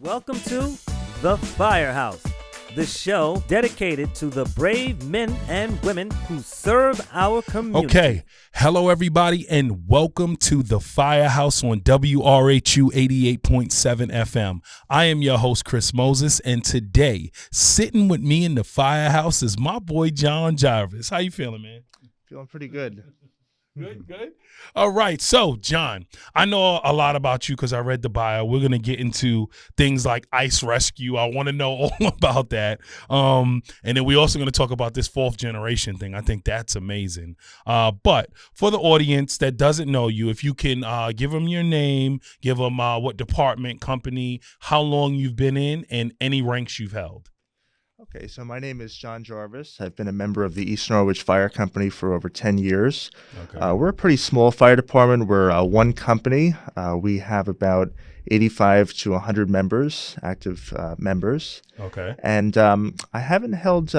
Welcome to The Firehouse, the show dedicated to the brave men and women who serve our community. Okay, hello everybody, and welcome to The Firehouse on WRHU 88.7 FM. I am your host, Chris Moses, and today, sitting with me in the Firehouse is my boy, John Jarvis. How you feeling, man? Feeling pretty good. Good. All right. So, John, I know a lot about you because I read the bio. We're going to get into things like ice rescue. I want to know all about that. And then we're also going to talk about this fourth generation thing. I think that's amazing. But for the audience that doesn't know you, if you can give them your name, give them what department, company, how long you've been in, and any ranks you've held. Okay, so my name is John Jarvis. I've been a member of the East Norwich Fire Company for over 10 years. Okay. We're a pretty small fire department. We're one company. We have about 85 to 100 members, active members. Okay. And I haven't held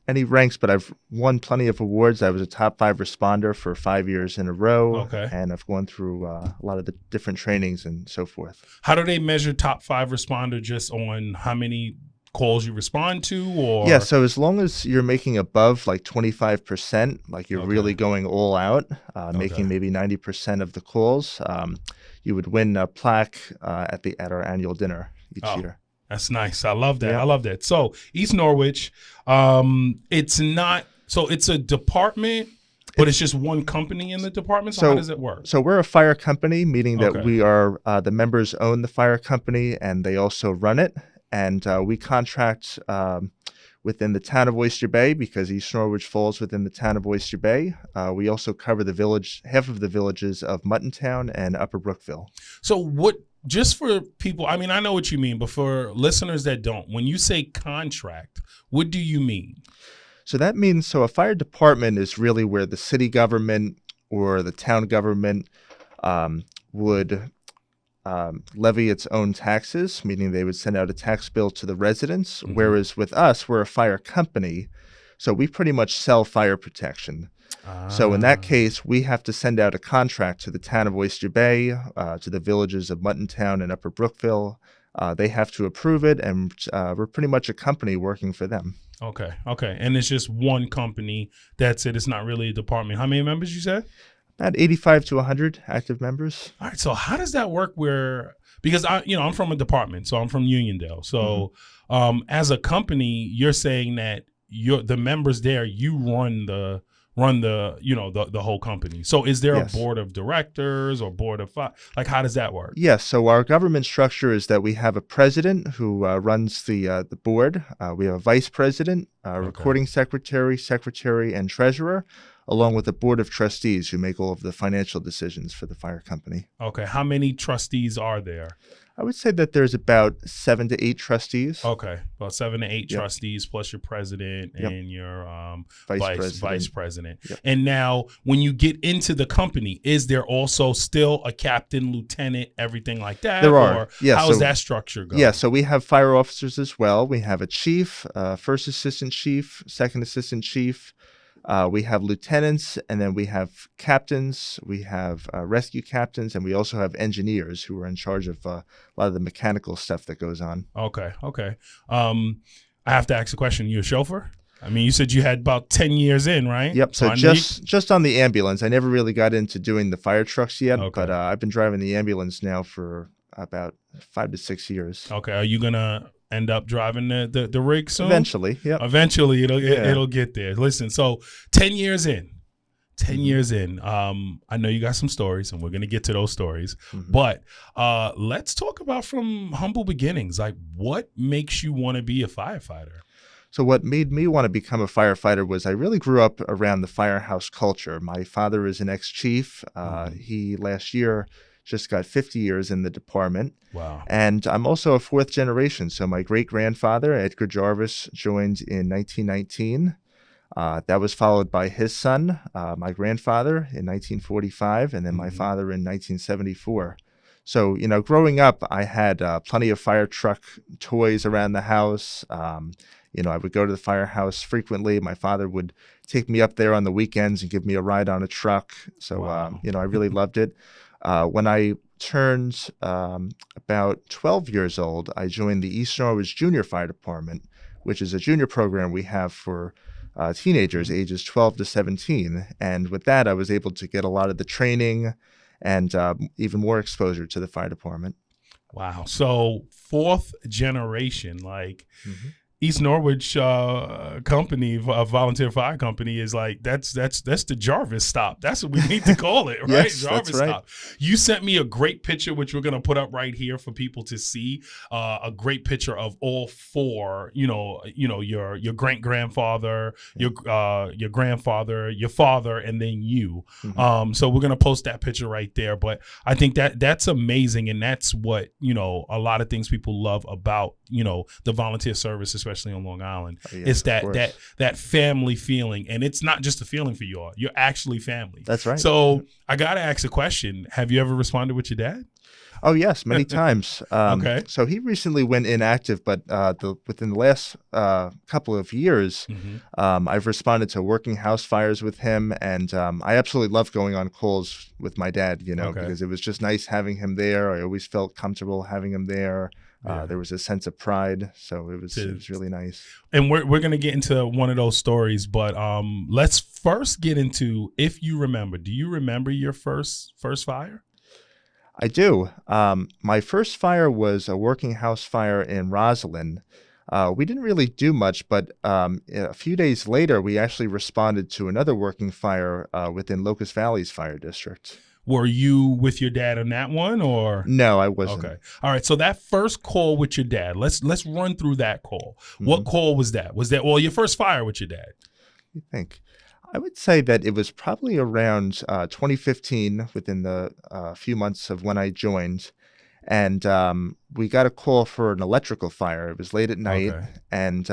any ranks, but I've won plenty of awards. I was a top 5 responder for 5 years in a row. Okay. And I've gone through a lot of the different trainings and so forth. How do they measure top 5 responder just on how many calls you respond to? Or yeah, so as long as you're making above like 25%, like you're really going all out, making maybe 90% of the calls, you would win a plaque at our annual dinner each year. That's nice. I love that. Yeah. I love that. So East Norwich, it's a department, but it's just one company in the department. So how does it work? So we're a fire company, meaning that we are the members own the fire company and they also run it. And we contract within the Town of Oyster Bay because East Norwich falls within the Town of Oyster Bay. We also cover half of the villages of Muttontown and Upper Brookville. So just for people, I mean, I know what you mean, but for listeners that don't, when you say contract, what do you mean? So that means, a fire department is really where the city government or the town government would levy its own taxes, meaning they would send out a tax bill to the residents, whereas with us, we're a fire company, so we pretty much sell fire protection. So in that case, we have to send out a contract to the Town of Oyster Bay, to the villages of Muttontown and Upper Brookville. They have to approve it, and we're pretty much a company working for them. Okay. And it's just one company. That's it. It's not really a department. How many members you said? About 85 to 100 active members. All right. So how does that work because I'm from a department, so I'm from Uniondale. So as a company, you're saying that the members there, you run the whole company. So is there a board of directors or board of like, how does that work? Yes. So our government structure is that we have a president who runs the board. We have a vice president, recording secretary, and treasurer, along with a board of trustees who make all of the financial decisions for the fire company. Okay. How many trustees are there? I would say that there's about 7 to 8 trustees. Okay. About 7 to 8 trustees plus your president and your vice president. Yep. And now when you get into the company, is there also still a captain, lieutenant, everything like that? There are. Or how does that structure go? Yeah. So we have fire officers as well. We have a chief, first assistant chief, second assistant chief. We have lieutenants, and then we have captains, we have rescue captains, and we also have engineers who are in charge of a lot of the mechanical stuff that goes on. Okay. I have to ask a question. You a chauffeur? I mean, you said you had about 10 years in, right? Yep. So just on the ambulance. I never really got into doing the fire trucks yet, but I've been driving the ambulance now for about 5 to 6 years. Okay. Are you going to end up driving the rig soon? Eventually, yeah. Eventually, it'll get there. Listen, so 10 years in. I know you got some stories, and we're going to get to those stories. But let's talk about from humble beginnings. Like, what makes you want to be a firefighter? So what made me want to become a firefighter was I really grew up around the firehouse culture. My father is an ex-chief. He last year just got 50 years in the department. Wow. And I'm also a 4th generation. So my great-grandfather, Edgar Jarvis, joined in 1919. That was followed by his son, my grandfather, in 1945, and then my father in 1974. So, growing up, I had plenty of fire truck toys around the house. I would go to the firehouse frequently. My father would take me up there on the weekends and give me a ride on a truck. So, wow. I really loved it. When I turned about 12 years old, I joined the East Norwich Junior Fire Department, which is a junior program we have for teenagers ages 12 to 17. And with that, I was able to get a lot of the training and even more exposure to the fire department. Wow. So fourth generation, like Mm-hmm. East Norwich company, a volunteer fire company, is like that's the Jarvis stop. That's what we need to call it, right? Yes, Jarvis that's right. stop. You sent me a great picture, which we're gonna put up right here for people to see. A great picture of all four. Your great grandfather, your grandfather, your father, and then you. Mm-hmm. So we're gonna post that picture right there. But I think that's amazing, and that's what a lot of things people love about the volunteer service, especially on Long Island. Oh, yeah, It's of that course. that family feeling, and it's not just a feeling for you all. You're actually family. That's right. So I gotta ask a question. Have you ever responded with your dad? Oh, yes, many times. Okay. So he recently went inactive, but within the last couple of years, I've responded to working house fires with him, and I absolutely love going on calls with my dad, Okay. because it was just nice having him there. I always felt comfortable having him there. Yeah. There was a sense of pride, so it was really nice. And we're gonna get into one of those stories, but let's first get into, if you remember. Do you remember your first fire? I do. My first fire was a working house fire in Roslyn. We didn't really do much, but a few days later, we actually responded to another working fire within Locust Valley's fire district. Were you with your dad on that one, or? No, I wasn't. Okay. All right. So that first call with your dad, let's run through that call. What call was that? Was that your first fire with your dad? You think? I would say that it was probably around 2015, within the few months of when I joined. And we got a call for an electrical fire. It was late at night. Okay. And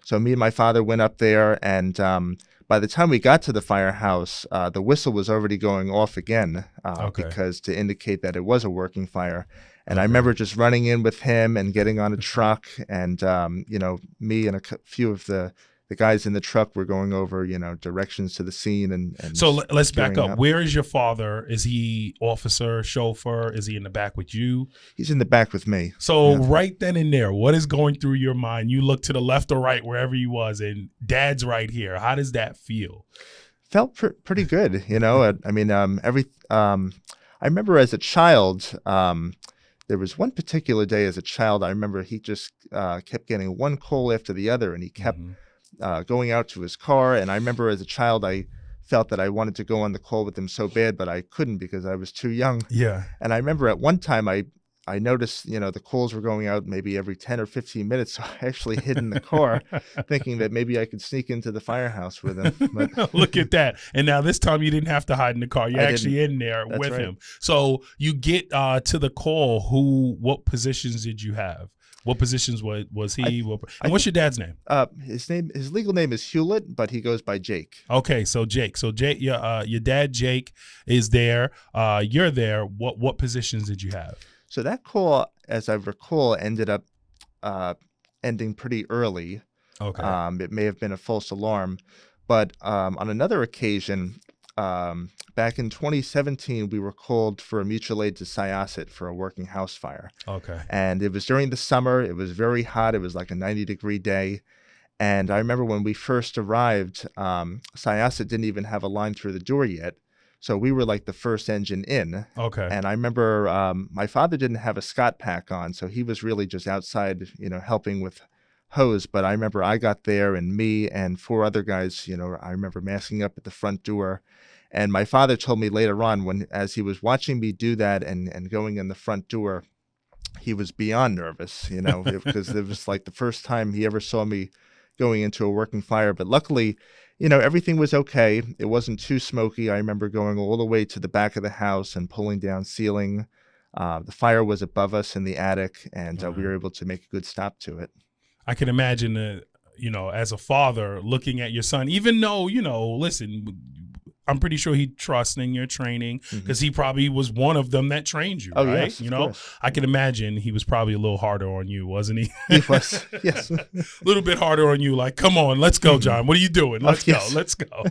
so me and my father went up there. And by the time we got to the firehouse, the whistle was already going off again because to indicate that it was a working fire. And I remember just running in with him and getting on a truck. And, me and a few of the guys in the truck were going over, directions to the scene. And so let's back up. up. Where is your father? Is he officer, chauffeur? Is he in the back with you? He's in the back with me. So right then and there, what is going through your mind? You look to the left or right, wherever you was, and dad's right here. How does that feel? Felt pretty good, I mean, I remember as a child, there was one particular day as a child, I remember he just kept getting one call after the other, and he kept going out to his car. And I remember as a child, I felt that I wanted to go on the call with him so bad, but I couldn't because I was too young. Yeah. And I remember at one time I noticed, the calls were going out maybe every 10 or 15 minutes. So I actually hid in the car thinking that maybe I could sneak into the firehouse with him. But look at that. And now this time you didn't have to hide in the car. You're actually in there with right. him. So you get to the call. What positions did you have? What positions was he? What's your dad's name? His legal name is Hewlett, but he goes by Jake. Okay, so Jake. So Jake, your dad Jake is there. You're there. What positions did you have? So that call, as I recall, ended up ending pretty early. Okay. It may have been a false alarm, but on another occasion, back in 2017, we were called for a mutual aid to Syosset for a working house fire. Okay. And it was during the summer. It was very hot. It was like a 90-degree day. And I remember when we first arrived, Syosset didn't even have a line through the door yet. So we were like the first engine in. Okay. And I remember my father didn't have a Scott pack on, so he was really just outside, helping with hose. But I remember I got there, and me and four other guys, I remember masking up at the front door. And my father told me later on, as he was watching me do that and going in the front door, he was beyond nervous, because it was like the first time he ever saw me going into a working fire. But luckily, everything was okay. It wasn't too smoky. I remember going all the way to the back of the house and pulling down ceiling. The fire was above us in the attic, and we were able to make a good stop to it. I can imagine, as a father looking at your son, even though, listen, I'm pretty sure he trusts in your training because he probably was one of them that trained you, Oh, right? yes, You of know, course. I can imagine he was probably a little harder on you, wasn't he? He was, yes. A little bit harder on you, like, come on, let's go, John. What are you doing? Let's yes. go, let's go.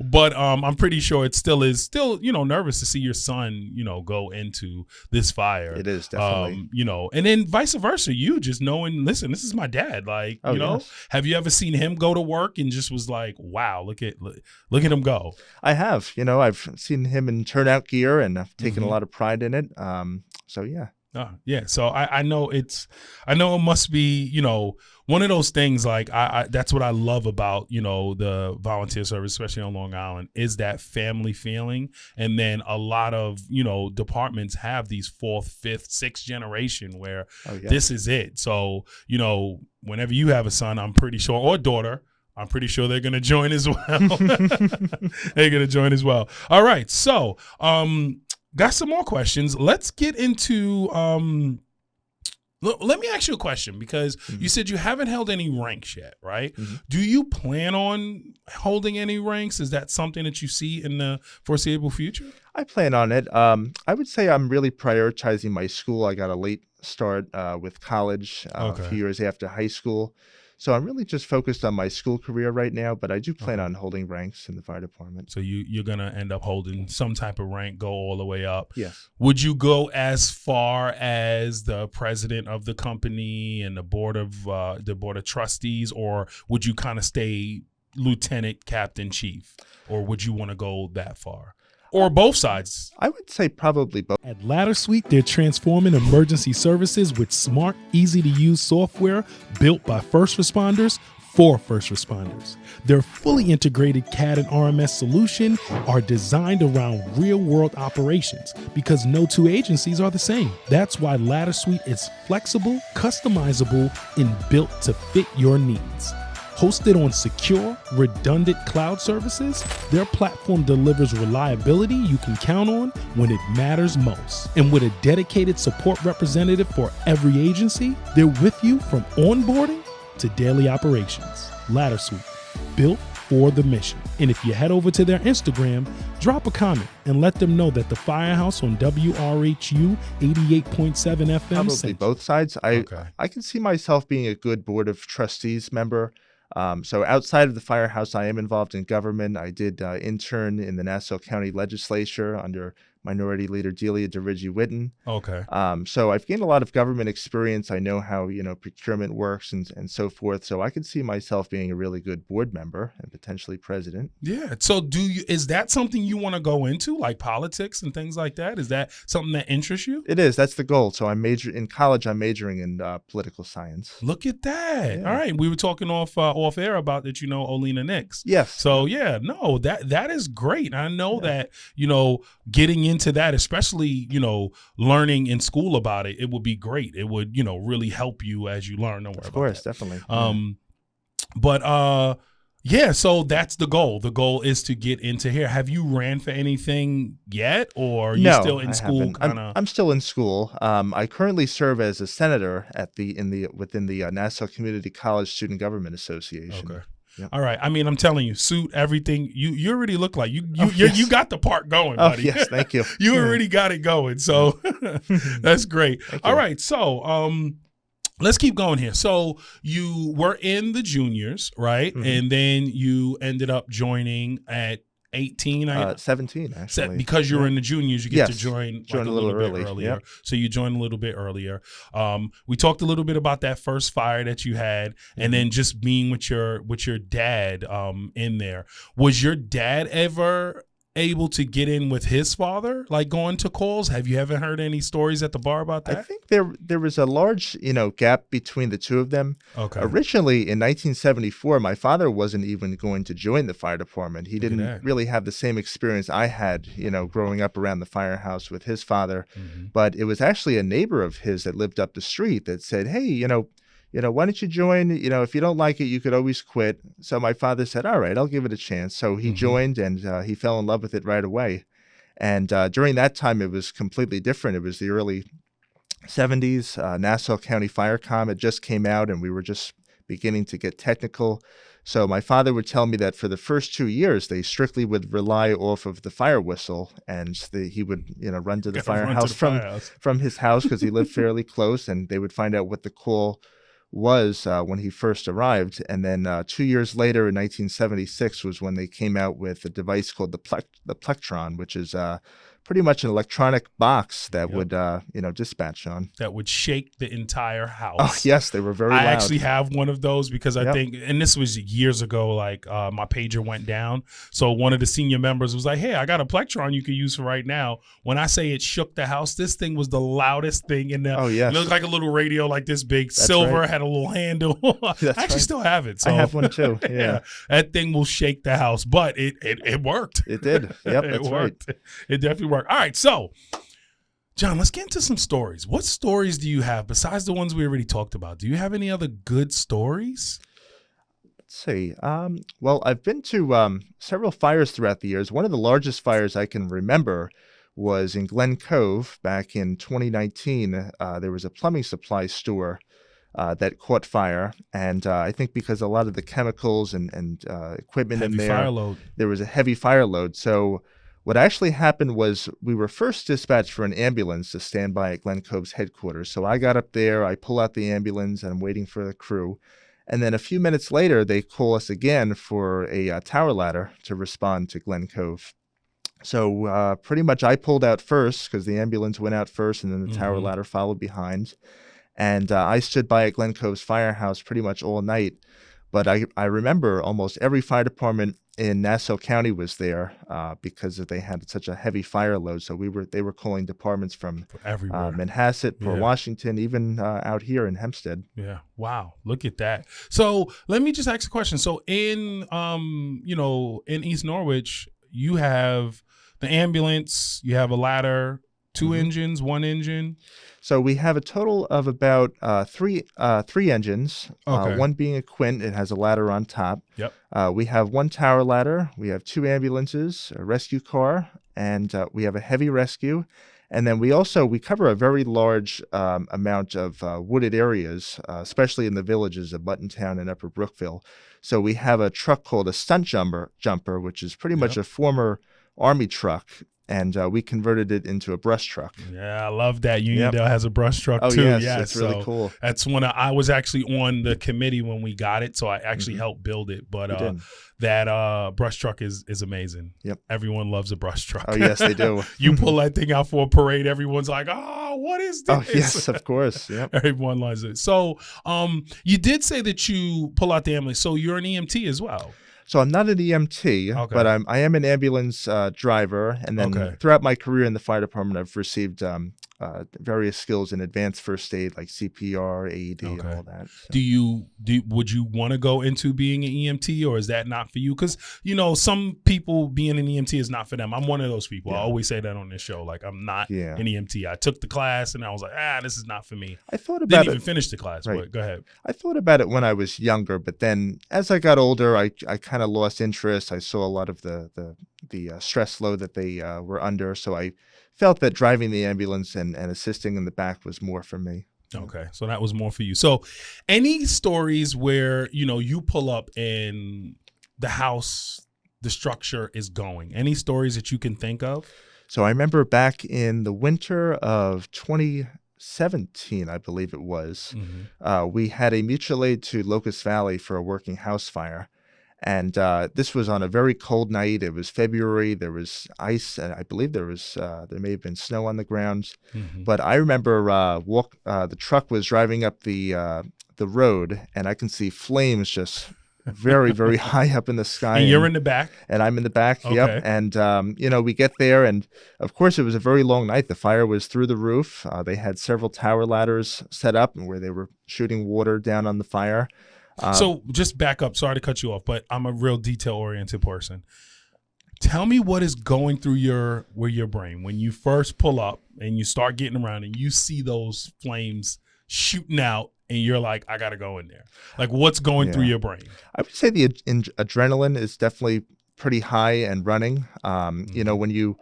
But I'm pretty sure it still is nervous to see your son, go into this fire. It is, definitely. And then vice versa, you just knowing, listen, this is my dad. Like, yes. Have you ever seen him go to work and just was like, wow, look at him go? I have. I've seen him in turnout gear, and I've taken a lot of pride in it. So yeah. Yeah. So I know it must be, one of those things, like I that's what I love about, the volunteer service, especially on Long Island, is that family feeling. And then a lot of, departments have these 4th, 5th, 6th generation where this is it. So, whenever you have a son, I'm pretty sure, or daughter, I'm pretty sure they're going to join as well. They're going to join as well. All right. So, got some more questions. Let's get into, let me ask you a question, because you said you haven't held any ranks yet, right? Do you plan on holding any ranks? Is that something that you see in the foreseeable future? I plan on it. I would say I'm really prioritizing my school. I got a late start with college a few years after high school. So I'm really just focused on my school career right now, but I do plan on holding ranks in the fire department. So you're going to end up holding some type of rank, go all the way up. Yes. Would you go as far as the president of the company and the board of trustees, or would you kind of stay lieutenant, captain, chief, or would you want to go that far? Or both sides? I would say probably both. At Ladder Suite, they're transforming emergency services with smart, easy-to-use software built by first responders for first responders. Their fully integrated CAD and RMS solution are designed around real-world operations because no two agencies are the same. That's why Ladder Suite is flexible, customizable, and built to fit your needs. Hosted on secure, redundant cloud services, their platform delivers reliability you can count on when it matters most. And with a dedicated support representative for every agency, they're with you from onboarding to daily operations. Ladder Suite, built for the mission. And if you head over to their Instagram, drop a comment and let them know that the Firehouse on WRHU 88.7 FM Probably both sides. I can see myself being a good board of trustees member. So outside of the Firehouse, I am involved in government. I did intern in the Nassau County Legislature under Minority Leader Delia DeRiggi-Witten. Okay. So I've gained a lot of government experience. I know how, procurement works and so forth. So I could see myself being a really good board member and potentially president. Yeah. So is that something you want to go into, like politics and things like that? Is that something that interests you? It is. That's the goal. So in college, I'm majoring in political science. Look at that. Yeah. All right. We were talking off air about that, Olena Nix. Yes. So yeah, no, that is great. I know that, getting into that, especially, learning in school about it, it would be great. It would, really help you as you learn. Don't worry about that. Of course, definitely. Yeah, so that's the goal. The goal is to get into here. Have you ran for anything yet, or are you still in school? I'm still in school. I currently serve as a senator within the Nassau Community College Student Government Association. Okay. Yep. All right. I mean, I'm telling you, suit, everything. You already look like you got the part going, Oh, buddy. yes, thank you. You already got it going. So that's great. All right. So let's keep going here. So you were in the juniors, right? Mm-hmm. And then you ended up joining at 18, 17 actually. Because you were in the juniors, you get to join a little bit early. earlier. Yep. So you joined a little bit earlier. We talked a little bit about that first fire that you had, and then just being with your dad in there. Was your dad ever able to get in with his father, like going to calls? Have you ever heard any stories at the bar about that? I think there was a large, gap between the two of them. Okay. Originally in 1974, my father wasn't even going to join the fire department. He didn't really have the same experience I had, growing up around the firehouse with his father. Mm-hmm. But it was actually a neighbor of his that lived up the street that said, hey, why don't you join? If you don't like it, you could always quit. So my father said, all right, I'll give it a chance. So he joined, and he fell in love with it right away. And during that time, it was completely different. It was the early 70s. Nassau County Fire Com had just came out, and we were just beginning to get technical. So my father would tell me that for the first 2 years, they strictly would rely off of the fire whistle, and he would, run to the firehouse from his house because he lived fairly close, and they would find out what the call was when he first arrived. And then 2 years later, in 1976, was when they came out with a device called the plectron, which is pretty much an electronic box that would, dispatch on. That would shake the entire house. Oh, yes, they were very loud. I actually have one of those because I think, and this was years ago, like my pager went down. So one of the senior members was like, hey, I got a plectron you can use for right now. When I say it shook the house, this thing was the loudest thing in there. Oh, yes. It looked like a little radio like this big. That's silver, right. Had a little handle. I actually still have it. So. I have one too, yeah. That thing will shake the house, but it worked. It did. Yep, that's right. It definitely worked. All right, so John, let's get into some stories. What stories do you have besides the ones we already talked about? Do you have any other good stories? Let's see. Well, I've been to several fires throughout the years. One of the largest fires I can remember was in Glen Cove back in 2019. There was a plumbing supply store that caught fire, and I think because a lot of the chemicals and equipment in there, fire load. There was a heavy fire load. So what actually happened was we were first dispatched for an ambulance to stand by at Glen Cove's headquarters. So I got up there, I pull out the ambulance, and I'm waiting for the crew. And then a few minutes later, they call us again for a tower ladder to respond to Glen Cove. So pretty much I pulled out first because the ambulance went out first, and then the tower ladder followed behind. And I stood by at Glen Cove's Firehouse pretty much all night. But I remember almost every fire department in Nassau County was there because they had such a heavy fire load. So they were calling departments from everywhere, Manhasset, Port Washington, even out here in Hempstead. Yeah, wow, look at that. So let me just ask a question. So in in East Norwich, you have the ambulance, you have a ladder, two engines, one engine. So we have a total of about three engines, Okay. one being a Quint. It has a ladder on top. Yep. We have one tower ladder. We have two ambulances, a rescue car, and we have a heavy rescue. And then we cover a very large amount of wooded areas, especially in the villages of Buttontown and Upper Brookville. So we have a truck called a stunt jumper, which is pretty much a former Army truck. And we converted it into a brush truck. Yeah, I love that. Uniondale has a brush truck too. Yes, it's really cool. That's when I was actually on the committee when we got it, so I actually helped build it. But that brush truck is amazing. Yep. Everyone loves a brush truck. Oh, yes, they do. You pull that thing out for a parade, everyone's like, oh, what is this? Oh, yes, of course. Yep. Everyone loves it. So you did say that you pull out the ambulance. So you're an EMT as well. So I'm not an EMT, but I am an ambulance driver. And then throughout my career in the fire department, I've received various skills in advanced first aid, like CPR, AED, and all that. So. Would you want to go into being an EMT, or is that not for you? Because some people being an EMT is not for them. I'm one of those people. I always say that on this show. Like, I'm not an EMT. I took the class and I was like, this is not for me. I thought about Didn't even finish the class. Right. But go ahead. I thought about it when I was younger, but then as I got older, I kind of lost interest. I saw a lot of the stress load that they were under, so I felt that driving the ambulance and assisting in the back was more for me. Okay, so that was more for you. So any stories where, you pull up and the house, the structure is going? Any stories that you can think of? So I remember back in the winter of 2017, I believe it was, we had a mutual aid to Locust Valley for a working house fire. And this was on a very cold night. It was February. There was ice, and I believe there may have been snow on the ground. But I remember the truck was driving up the road, and I can see flames just very, very high up in the sky. And you're in the back? And I'm in the back, Okay. Yep. And, we get there, and of course, it was a very long night. The fire was through the roof. They had several tower ladders set up where they were shooting water down on the fire. So just back up. Sorry to cut you off, but I'm a real detail-oriented person. Tell me what is going through your brain when you first pull up and you start getting around and you see those flames shooting out and you're like, I got to go in there. Like, what's going through your brain? I would say the adrenaline is definitely pretty high and running. When you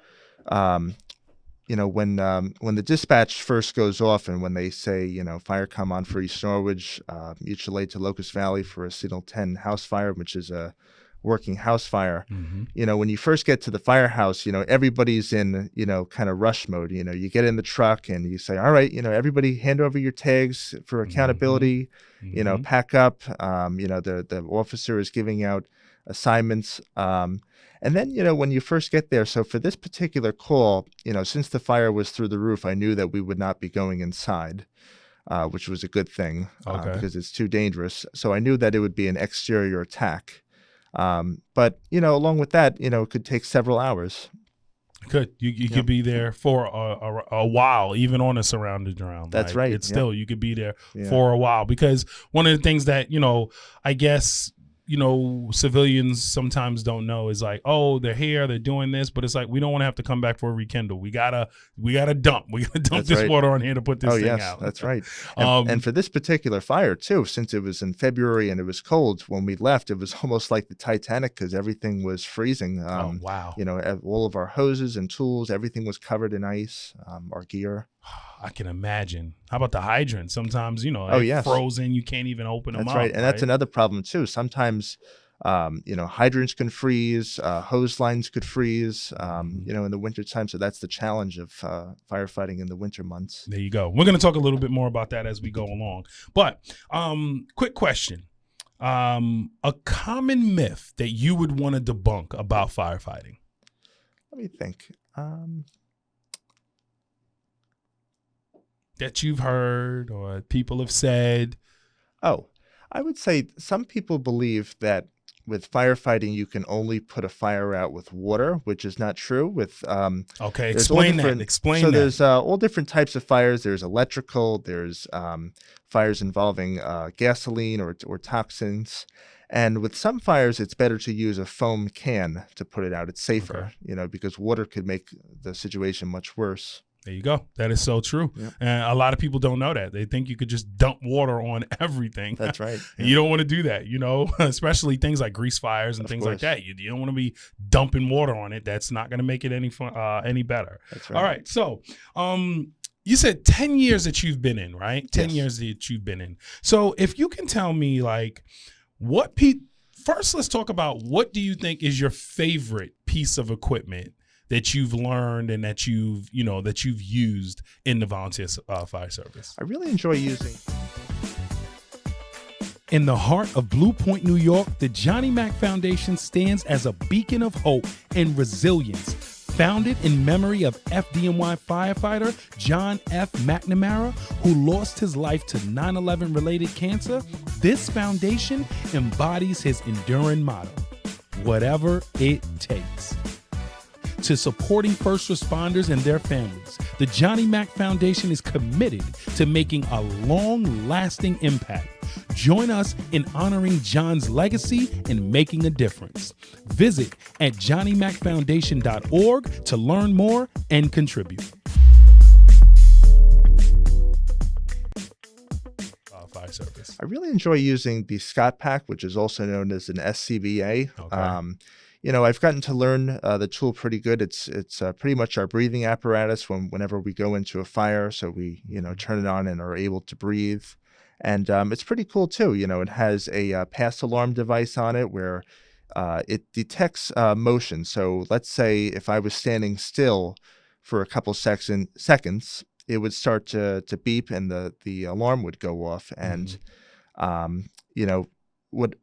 when the dispatch first goes off and when they say, fire come on for East Norwich, mutual aid to Locust Valley for a Signal 10 house fire, which is a working house fire. When you first get to the firehouse, everybody's in, kind of rush mode. You get in the truck and you say, all right, everybody hand over your tags for accountability, pack up. The officer is giving out assignments. And then, when you first get there, so for this particular call, since the fire was through the roof, I knew that we would not be going inside, which was a good thing because it's too dangerous. So I knew that it would be an exterior attack. But, along with that, it could take several hours. You could be there for a while, even on a surrounded ground. That's right. It's still, you could be there for a while, because one of the things that, I guess, civilians sometimes don't know is like, oh, they're here, they're doing this, but it's like, we don't want to have to come back for a rekindle. We gotta dump That's this right. water on here to put this thing out. That's right. And for this particular fire too, since it was in February and it was cold, when we left, it was almost like the Titanic because everything was freezing. Wow. All of our hoses and tools, everything was covered in ice, our gear. I can imagine. How about the hydrants? Sometimes, yes. frozen, you can't even open them up. That's right. And that's another problem too. Sometimes, hydrants can freeze, hose lines could freeze, in the wintertime. So that's the challenge of firefighting in the winter months. There you go. We're going to talk a little bit more about that as we go along. But quick question. A common myth that you would want to debunk about firefighting? Let me think. That you've heard or people have said? Oh, I would say some people believe that with firefighting, you can only put a fire out with water, which is not true. Okay, explain that. So there's all different types of fires. There's electrical. There's fires involving gasoline or toxins. And with some fires, it's better to use a foam can to put it out. It's safer, because water could make the situation much worse. There you go. That is so true. Yep. And a lot of people don't know that. They think you could just dump water on everything. That's right. And you don't want to do that, especially things like grease fires and things like that. You don't want to be dumping water on it. That's not going to make it any better. That's right. All right. So, you said 10 years that you've been in, right? 10 Yes. years that you've been in. So if you can tell me first, let's talk about what do you think is your favorite piece of equipment that you've learned and that you've used in the volunteer fire service? I really enjoy using. In the heart of Blue Point, New York, the Johnny Mac Foundation stands as a beacon of hope and resilience. Founded in memory of FDNY firefighter John F. McNamara, who lost his life to 9/11 related cancer, this foundation embodies his enduring motto, whatever it takes. To supporting first responders and their families, the Johnny Mac Foundation is committed to making a long-lasting impact. Join us in honoring John's legacy and making a difference. Visit at johnnymacfoundation.org to learn more and contribute. Fire service. I really enjoy using the Scott Pack, which is also known as an SCBA. Okay. I've gotten to learn the tool pretty good. It's pretty much our breathing apparatus whenever we go into a fire. So we, turn it on and are able to breathe. And it's pretty cool too. It has a pass alarm device on it where it detects motion. So let's say if I was standing still for a couple seconds, it would start to beep and the alarm would go off. And, what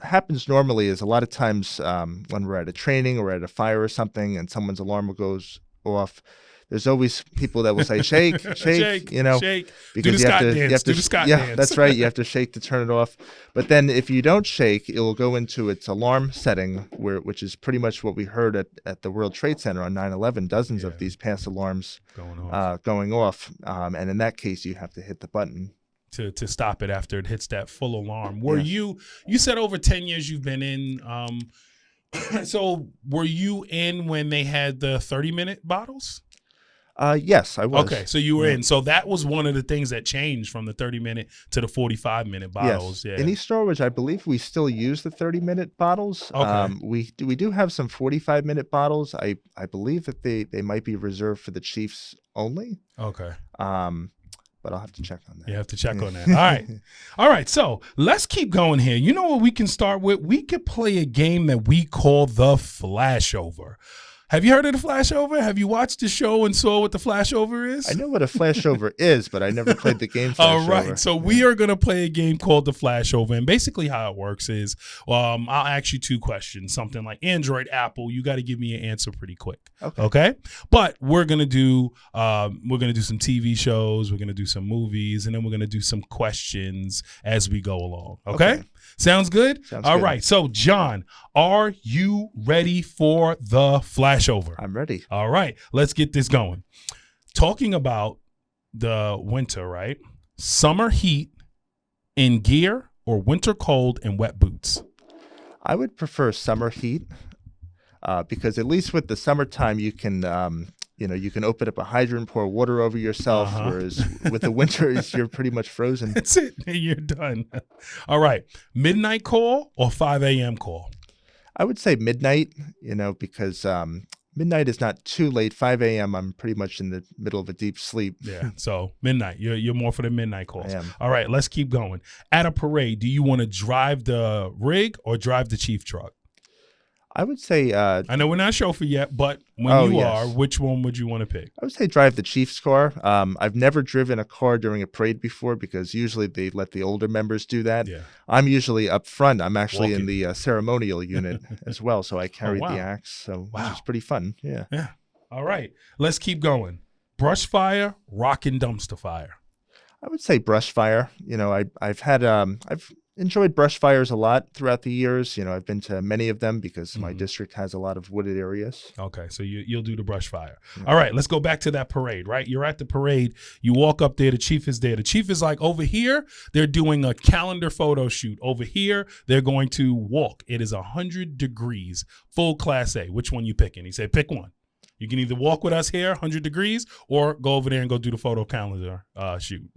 happens normally is a lot of times when we're at a training or at a fire or something and someone's alarm goes off, there's always people that will say, shake, shake, because do the Scott dance. That's right. You have to shake to turn it off. But then if you don't shake, it will go into its alarm setting, which is pretty much what we heard at the World Trade Center on 9/11, dozens of these pass alarms going off. And in that case, you have to hit the button to stop it after it hits that full alarm. You said over 10 years you've been in, so were you in when they had the 30-minute bottles? Yes, I was. Okay, so you were in. So that was one of the things that changed from the 30-minute to the 45-minute bottles. Yes. Yeah. In East Norwich, I believe we still use the 30-minute bottles. Okay. We do have some 45-minute bottles. I believe that they might be reserved for the Chiefs only. Okay. But I'll have to check on that. You have to check on that. All right. All right. So let's keep going here. You know what we can start with? We could play a game that we call the flashover. Have you heard of the flashover? Have you watched the show and saw what the flashover is? I know what a flashover is, but I never played the game flashover. All right. So we are going to play a game called the flashover. And basically how it works is I'll ask you two questions, something like Android, Apple. You got to give me an answer pretty quick. Okay. But we're going to do some TV shows. We're going to do some movies, and then we're going to do some questions as we go along. Okay. Sounds good? Sounds All good. right. So, John, are you ready for the flashover? I'm ready. All right. Let's get this going. Talking about the winter, right? Summer heat in gear or winter cold and wet boots? I would prefer summer heat because at least with the summertime, you can you can open up a hydrant, pour water over yourself, whereas with the winters, you're pretty much frozen. That's it. You're done. All right. Midnight call or 5 a.m. call? I would say midnight, because midnight is not too late. 5 a.m., I'm pretty much in the middle of a deep sleep. Yeah. So midnight. You're more for the midnight calls. I am. All right. Let's keep going. At a parade, do you want to drive the rig or drive the chief truck? I would say I know we're not chauffeur yet, but when yes. are, which one would you want to pick? I would say drive the Chiefs car. I've never driven a car during a parade before because usually they let the older members do that. Yeah. I'm usually up front. I'm actually in Walking. the ceremonial unit as well, so I carried wow. the axe, so Wow. which is pretty fun. Yeah. Yeah. All right. Let's keep going. Brush fire, rock and dumpster fire. I would say brush fire. I've enjoyed brush fires a lot throughout the years. I've been to many of them because my district has a lot of wooded areas. Okay, so you'll do the brush fire. All right, let's go back to that parade, right? You're at the parade. You walk up there. The chief is there. The chief is like, over here, they're doing a calendar photo shoot. Over here, they're going to walk. It is 100 degrees, full Class A. Which one you picking? He said, pick one. You can either walk with us here, 100 degrees, or go over there and go do the photo calendar shoot.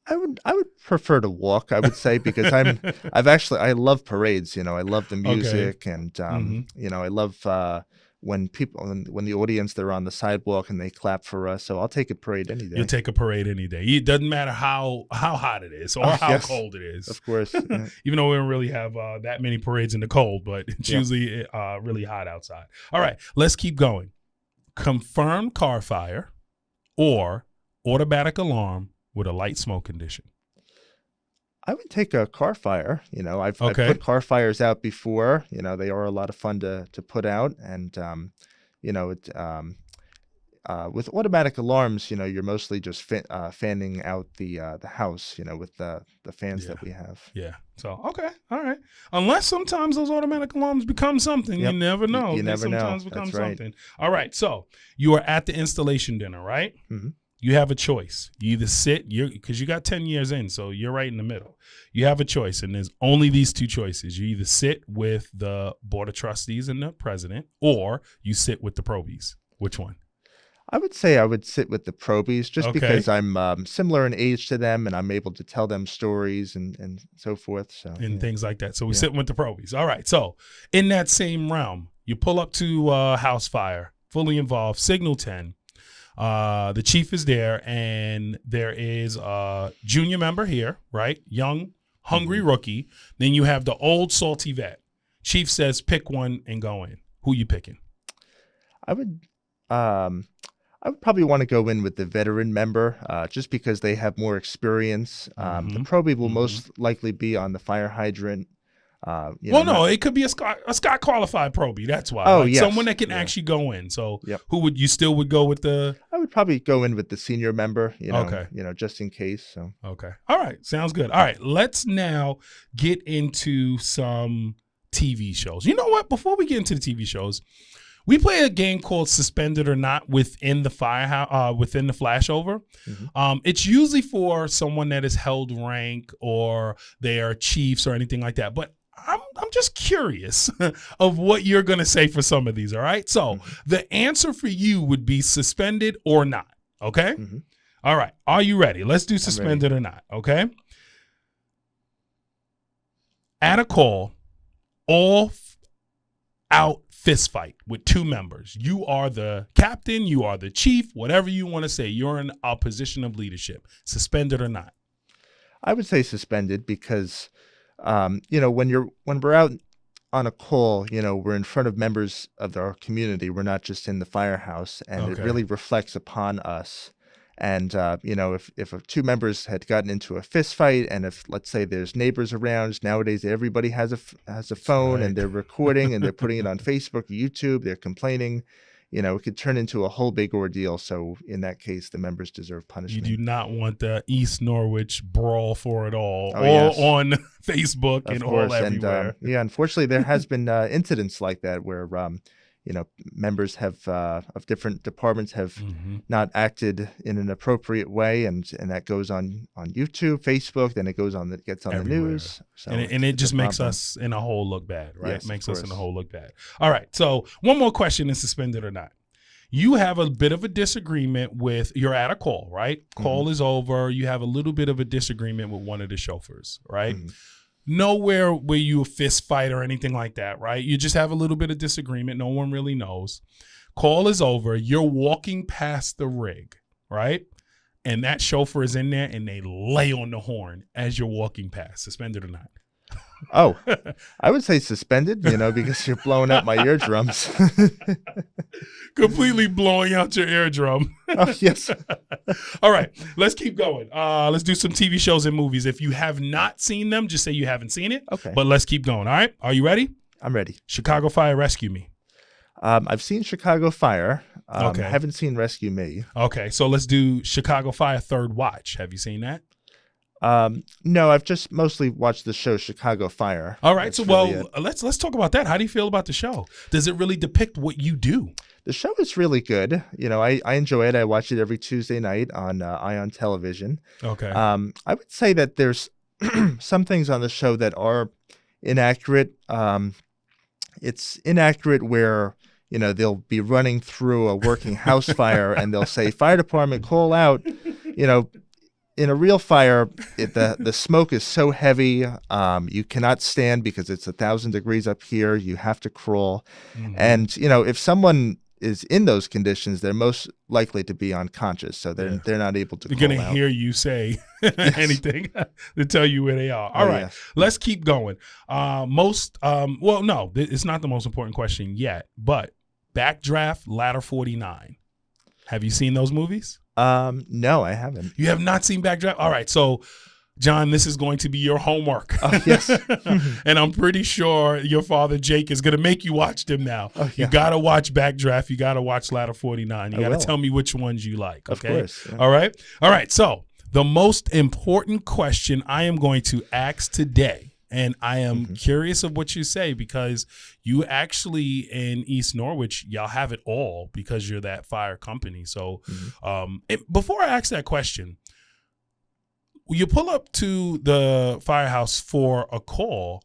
I would prefer to walk, I would say, because I love parades. I love the music and I love when the audience, they're on the sidewalk and they clap for us. So I'll take a parade any day. You'll take a parade any day. It doesn't matter how hot it is or how yes, cold it is. Of course. Yeah. Even though we don't really have that many parades in the cold, but it's usually really hot outside. All right, let's keep going. Confirmed car fire or automatic alarm with a light smoke condition? I would take a car fire. I've put car fires out before. They are a lot of fun to put out. And, with automatic alarms, you're mostly just fanning out the house, with the fans that we have. Yeah. So, okay. All right. Unless sometimes those automatic alarms become something. Yep. You never know. You never know. Sometimes become That's right. something. All right. So you are at the installation dinner, right? Mm-hmm. You have a choice. You either sit, because you got 10 years in, so you're right in the middle. You have a choice, and there's only these two choices. You either sit with the board of trustees and the president, or you sit with the probies. Which one? I would say I would sit with the probies just because I'm similar in age to them and I'm able to tell them stories and so forth. So things like that. So we sit with the probies. All right. So in that same realm, you pull up to house fire, fully involved, signal 10. The chief is there, and there is a junior member here, right? Young, hungry rookie. Then you have the old salty vet. Chief says, pick one and go in. Who you picking? I would probably want to go in with the veteran member, just because they have more experience. The probie will most likely be on the fire hydrant. No, it could be a Scott qualified probie. That's why. Someone that can actually go in. So who would you still would go with the? I would probably go in with the senior member, just in case. So okay. All right. Sounds good. All right. Let's now get into some TV shows. You know what? Before we get into the TV shows, we play a game called Suspended or Not within the Firehouse, within the flashover. It's usually for someone that is held rank or they are chiefs or anything like that. But I'm just curious of what you're going to say for some of these. All right. So the answer for you would be suspended or not. Okay. Mm-hmm. All right. Are you ready? Let's do suspended or not. Okay. At a call, all out fist fight with two members. You are the captain. You are the chief, whatever you want to say. You're in a position of leadership. Suspended or not? I would say suspended because, when we're out on a call, we're in front of members of our community. We're not just in the firehouse, and it really reflects upon us. And, if two members had gotten into a fist fight, and if, let's say, there's neighbors around, nowadays everybody has a phone, and they're recording and they're putting it on Facebook, YouTube, they're complaining, it could turn into a whole big ordeal. So in that case, the members deserve punishment. You do not want the East Norwich brawl for it all, yes. on Facebook and all everywhere. And, unfortunately, there has been incidents like that where, members have of different departments have not acted in an appropriate way, and that goes on YouTube, Facebook, then it gets on everywhere. The news. So and it just makes us in a whole look bad, right? Yes, makes us in a whole look bad. All right. So one more question is suspended or not. You have a bit of a disagreement you're at a call, right? Call is over. You have a little bit of a disagreement with one of the chauffeurs, right? Nowhere where you a fist fight or anything like that, right? You just have a little bit of disagreement. No one really knows. Call is over. You're walking past the rig, right? And that chauffeur is in there and they lay on the horn as you're walking past. Suspended or not? Oh, I would say suspended, because you're blowing out my eardrums. Completely blowing out your eardrum. Oh, yes. All right, let's keep going. Let's do some TV shows and movies. If you have not seen them, just say you haven't seen it. Okay. But let's keep going. All right, are you ready? I'm ready. Chicago Fire, Rescue Me. I've seen Chicago Fire. Okay. I haven't seen Rescue Me. Okay, so let's do Chicago Fire Third Watch. Have you seen that? No, I've just mostly watched the show Chicago Fire. All right, let's talk about that. How do you feel about the show? Does it really depict what you do? The show is really good. I enjoy it. I watch it every Tuesday night on Ion Television. Okay. I would say that there's some things on the show that are inaccurate. It's inaccurate where they'll be running through a working house fire and they'll say, "Fire department, call out." In a real fire, the smoke is so heavy, you cannot stand because it's 1,000 degrees up here. You have to crawl. And, if someone is in those conditions, they're most likely to be unconscious. So they're not able to call out. They're going to hear you say anything to tell you where they are. All right, let's keep going. No, it's not the most important question yet, but Backdraft, Ladder 49. Have you seen those movies? No, I haven't. You have not seen Backdraft? All right. So, John, this is going to be your homework. Oh, yes. And I'm pretty sure your father, Jake, is going to make you watch them now. Oh, yeah. You got to watch Backdraft. You got to watch Ladder 49. You got to tell me which ones you like. Okay. Of course. Yeah. All right. All right. So, the most important question I am going to ask today, and I am curious of what you say, because you actually in East Norwich, y'all have it all because you're that fire company. So before I ask that question, you pull up to the firehouse for a call.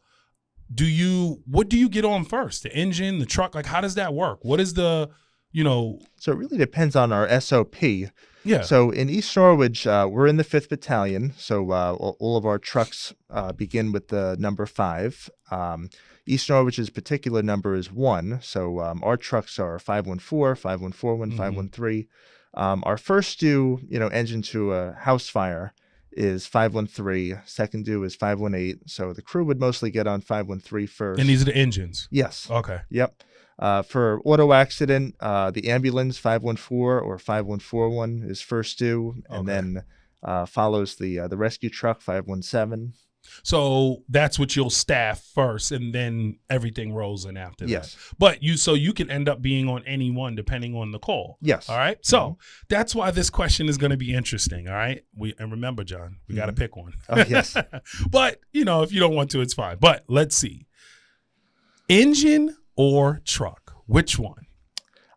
What do you get on first? The engine, the truck? Like, how does that work? What is the, So it really depends on our SOP. Yeah. So in East Norwich, we're in the 5th Battalion. So all of our trucks begin with the number 5. East Norwich's particular number is 1. So our trucks are 514, 5141, 513. Our first due, engine to a house fire is 513. Second due is 518. So the crew would mostly get on 513 first. And these are the engines? Yes. Okay. Yep. For auto accident, the ambulance 514 or 5141 is first due, and then follows the rescue truck 517. So that's what you'll staff first, and then everything rolls in after that. Yes. But you can end up being on any one depending on the call. Yes. All right. So that's why this question is going to be interesting. All right. And remember, John, we got to pick one. Oh, yes. But if you don't want to, it's fine. But let's see. Engine or truck? Which one?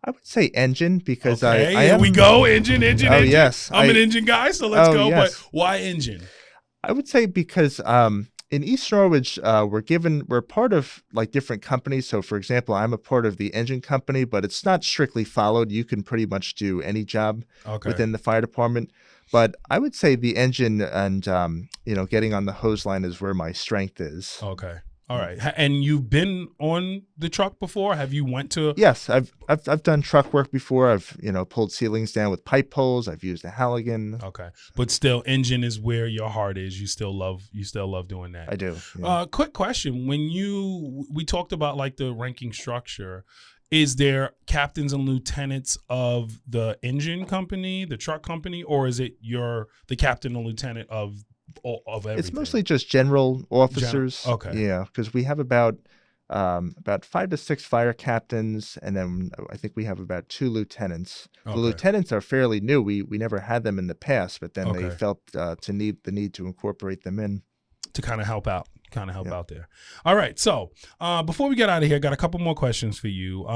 I would say engine because here we go. Engine. Oh, engine. yes. I'm an engine guy, so let's go. Yes. But why engine? I would say because in East Norwich, we're part of like different companies. So, for example, I'm a part of the engine company, but it's not strictly followed. You can pretty much do any job within the fire department. But I would say the engine and getting on the hose line is where my strength is. Okay. All right. And you've been on the truck before? Have you went to? Yes, I've done truck work before. I've pulled ceilings down with pipe poles. I've used a Halligan. Okay, but still, engine is where your heart is. You still love doing that. I do. Yeah. Quick question: when we talked about like the ranking structure, is there captains and lieutenants of the engine company, the truck company, or is it the captain and lieutenant of everything? It's mostly just general officers. Okay. Yeah, because we have about 5 to 6 fire captains, and then I think we have about 2 lieutenants. Okay. The lieutenants are fairly new. We never had them in the past, but then they felt the need to incorporate them in to kind of help out. Out there. All right. So before we get out of here, I got a couple more questions for you.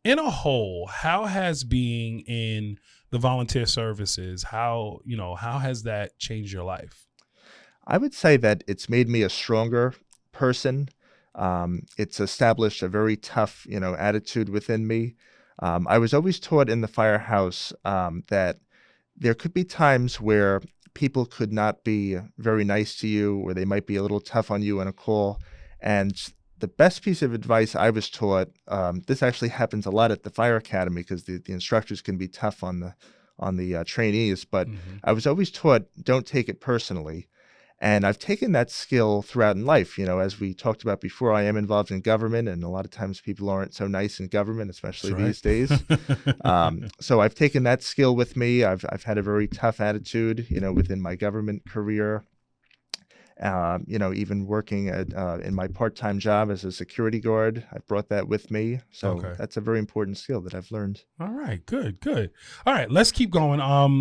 In a whole, how has being in the volunteer services, how has that changed your life? I would say that it's made me a stronger person. It's established a very tough, attitude within me. I was always taught in the firehouse that there could be times where people could not be very nice to you, or they might be a little tough on you in a call. And the best piece of advice I was taught, this actually happens a lot at the fire academy because the instructors can be tough on the trainees, but I was always taught, don't take it personally. And I've taken that skill throughout in life. As we talked about before, I am involved in government, and a lot of times people aren't so nice in government, especially these days. So I've taken that skill with me. I've had a very tough attitude, within my government career. Even working in my part-time job as a security guard, I brought that with me. So that's a very important skill that I've learned. All right, good. All right, let's keep going.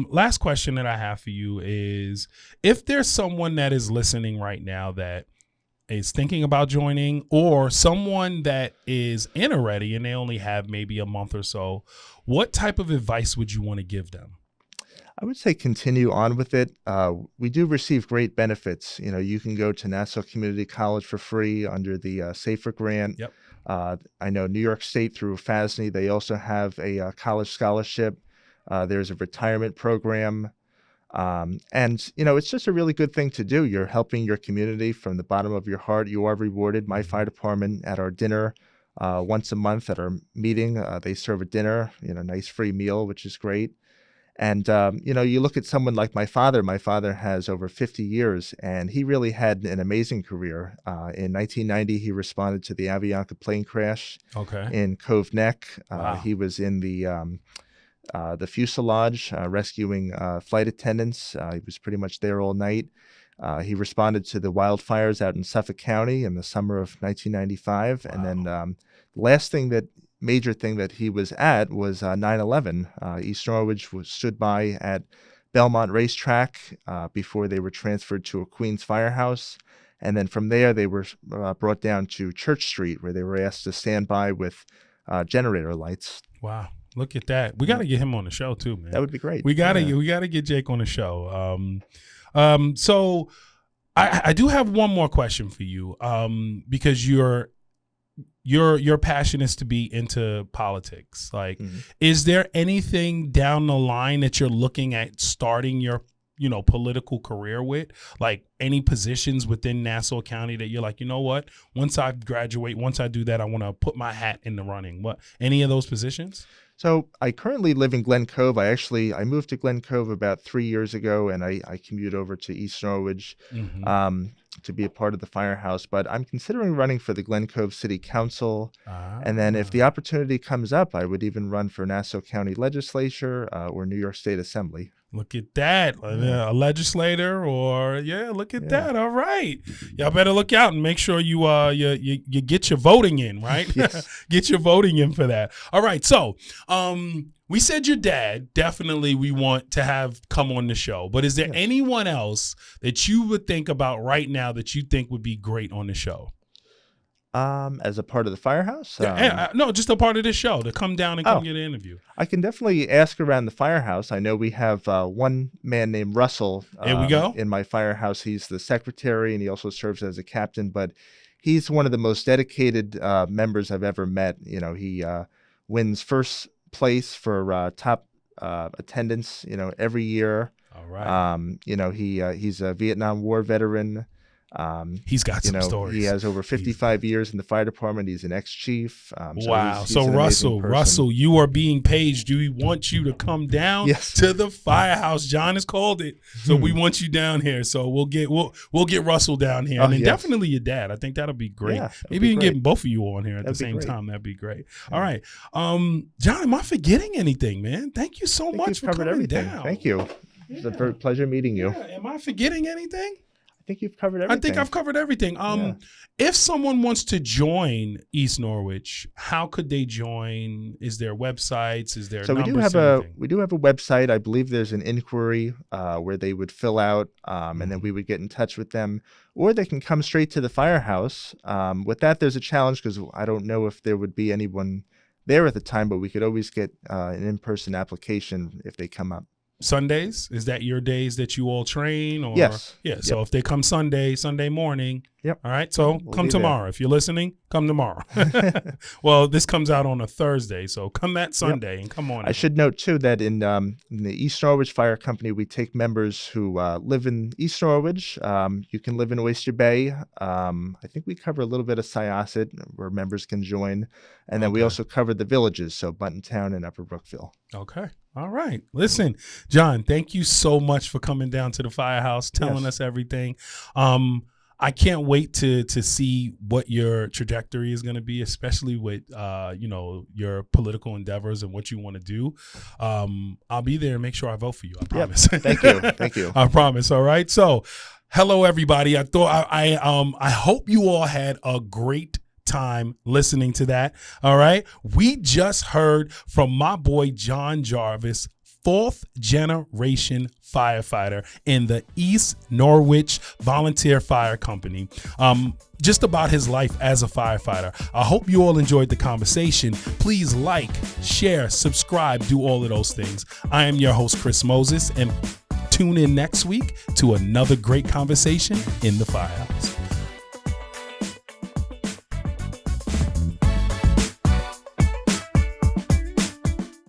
Last question that I have for you is, if there's someone that is listening right now that is thinking about joining, or someone that is in already and they only have maybe a month or so, what type of advice would you want to give them? I would say continue on with it. We do receive great benefits. You can go to Nassau Community College for free under the SAFER grant. Yep. I know New York State through FASNY, they also have a college scholarship. There's a retirement program. And it's just a really good thing to do. You're helping your community from the bottom of your heart. You are rewarded. My fire department, at our dinner once a month at our meeting, they serve a dinner, nice free meal, which is great. And, you look at someone like my father. My father has over 50 years, and he really had an amazing career. In 1990, he responded to the Avianca plane crash in Cove Neck. Wow. He was in the fuselage rescuing flight attendants. He was pretty much there all night. He responded to the wildfires out in Suffolk County in the summer of 1995. Wow. And then major thing that he was at was 9/11. East Norwich stood by at Belmont Racetrack before they were transferred to a Queens Firehouse. And then from there, they were brought down to Church Street, where they were asked to stand by with generator lights. Wow. Look at that. We got to get him on the show too, man. That would be great. We got to get Jake on the show. So I do have one more question for you, because your passion is to be into politics. Like, is there anything down the line that you're looking at starting your, political career with? Like any positions within Nassau County that you're like, you know what, once I graduate, once I do that, I want to put my hat in the running. What, any of those positions? So I currently live in Glen Cove. I moved to Glen Cove about 3 years ago, and I commute over to East Norwich to be a part of the Firehouse. But I'm considering running for the Glen Cove City Council. And then if the opportunity comes up, I would even run for Nassau County Legislature or New York State Assembly. Look at that. A legislator look at that. All right. Y'all better look out and make sure you get your voting in, right? Yes. Get your voting in for that. All right. So we said your dad, definitely we want to have come on the show. But is there anyone else that you would think about right now that you think would be great on the show? As a part of the Firehouse? No, just a part of this show to come down and come get an interview. I can definitely ask around the Firehouse. I know we have one man named Russell. There we go. In my Firehouse. He's the secretary, and he also serves as a captain, but he's one of the most dedicated members I've ever met. You know, he wins first place for top attendance, every year. All right. He's a Vietnam War veteran. He's got some stories. He has over 55 years in the fire department. He's an ex-chief. Wow. He's So an amazing person. Russell, you are being paged. We want you to come down to the Firehouse. John has called it. So we want you down here. So we'll get Russell down here. And then definitely your dad. I think that'll be great. Yeah, maybe you can get both of you on here at the same time. That'd be great. All right. John, am I forgetting anything, man? Thank you so much for coming down. Thank you. It's a pleasure meeting you. Yeah. Am I forgetting anything? I think you've covered everything. I think I've covered everything. If someone wants to join East Norwich, how could they join? Is there websites? Is there we do have a website. I believe there's an inquiry where they would fill out, and then we would get in touch with them, or they can come straight to the Firehouse. With that, there's a challenge because I don't know if there would be anyone there at the time, but we could always get an in-person application if they come up. Sundays? Is that your days that you all train? Or? Yes. Yeah. So if they come Sunday morning. Yep. All right. So come tomorrow. There. If you're listening, come tomorrow. Well, this comes out on a Thursday. So come that Sunday and come on. I should note, too, that in the East Norwich Fire Company, we take members who live in East Norwich. You can live in Oyster Bay. I think we cover a little bit of Syosset where members can join. And then we also cover the villages. So Buntontown and Upper Brookville. Okay. All right. Listen, John, thank you so much for coming down to the Firehouse, telling us everything. I can't wait to see what your trajectory is going to be, especially with, your political endeavors and what you want to do. I'll be there and make sure I vote for you. I promise. Thank you. Thank you. I promise. All right. So hello, everybody. I hope you all had a great time listening to that. All right. We just heard from my boy, John Jarvis, 4th generation firefighter in the East Norwich Volunteer Fire Company, just about his life as a firefighter. I hope you all enjoyed the conversation. Please like, share, subscribe, do all of those things. I am your host, Chris Moses, and tune in next week to another great conversation in the Firehouse.